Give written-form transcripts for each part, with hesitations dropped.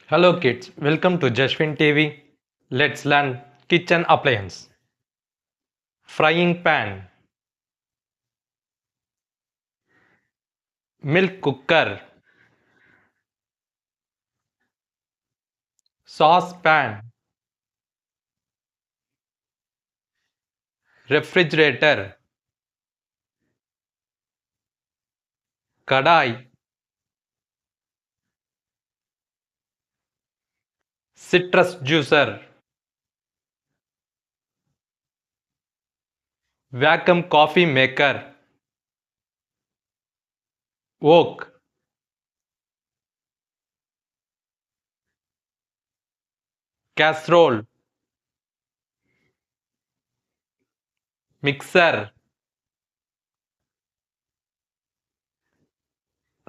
Hello kids, welcome to JashwinTv. Let's learn kitchen appliance. Frying pan, milk cooker, sauce pan, refrigerator, kadai, citrus juicer, vacuum coffee maker, wok, casserole, mixer,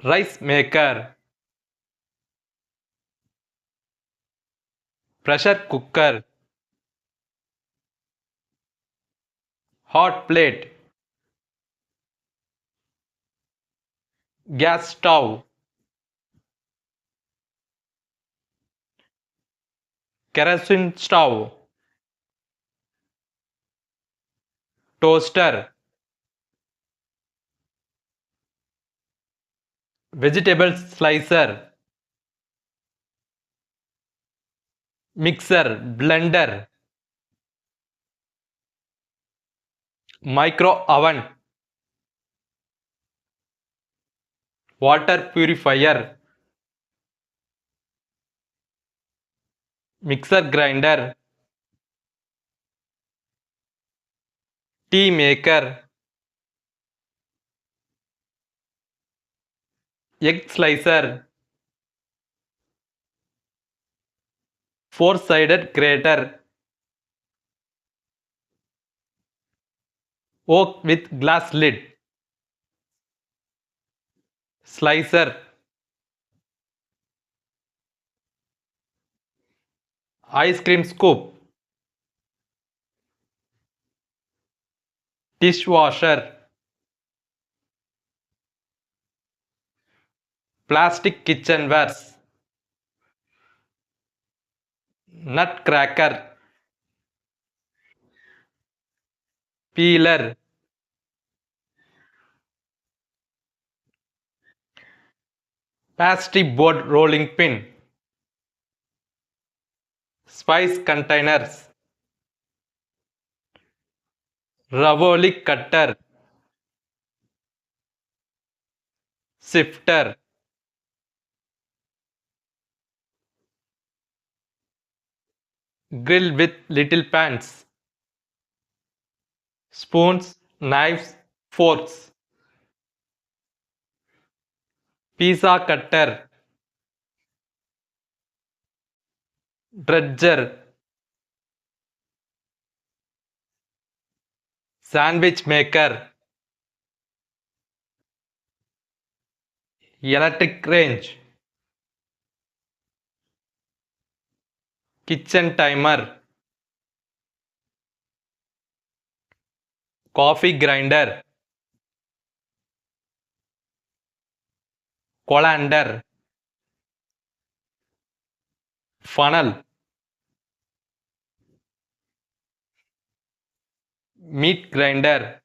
rice maker, pressure cooker, hot plate, gas stove, kerosene stove, toaster, vegetable slicer, mixer, blender, micro oven, water purifier, mixer grinder, tea maker, egg slicer, four-sided grater, oak with glass lid, slicer, ice cream scoop, dishwasher, plastic kitchenwares, nutcracker, peeler, pastry board rolling pin, spice containers, ravioli cutter, sifter, grill with little pans, spoons, knives, forks, pizza cutter, dredger, sandwich maker, electric range, kitchen timer, coffee grinder, colander, funnel, meat grinder,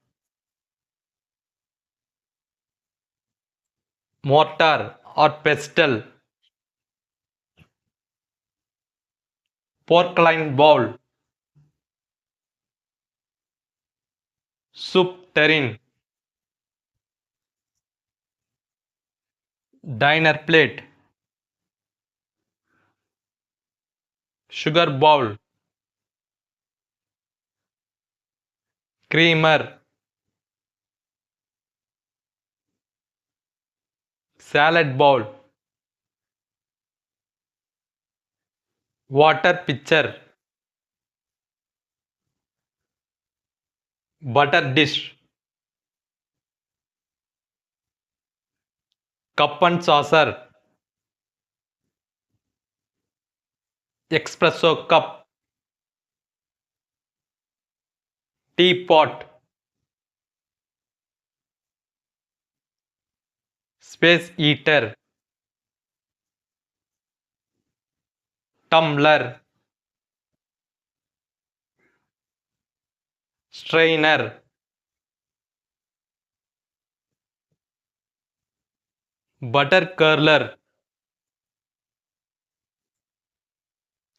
mortar or pestle, porcelain bowl, soup tureen, diner plate, sugar bowl, creamer, salad bowl, water pitcher, butter dish, cup and saucer, espresso cup, teapot, space eater, tumbler, strainer, butter curler,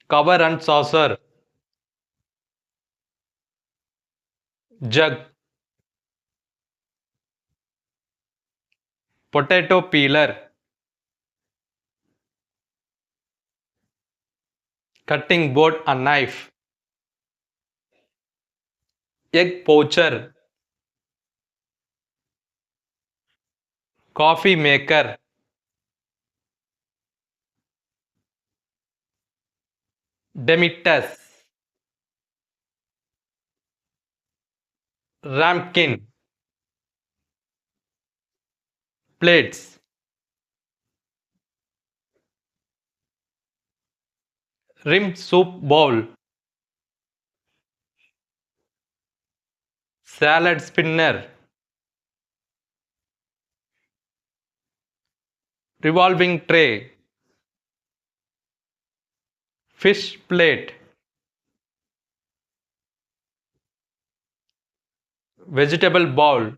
cover and saucer, jug, potato peeler, cutting board and knife, egg poacher, coffee maker, demitasse, ramekin, plates, rim soup bowl, salad spinner, revolving tray, fish plate, vegetable bowl,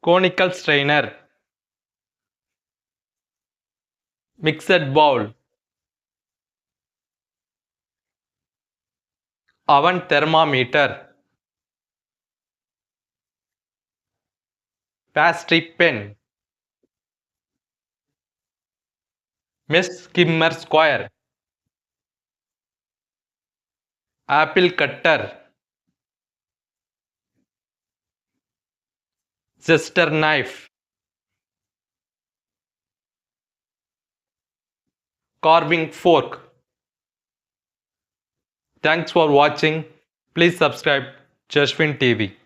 conical strainer, mixed bowl, oven thermometer, pastry pen, mesh skimmer square, apple cutter, zester knife, carving fork. Thanks for watching. Please subscribe Jashwin TV.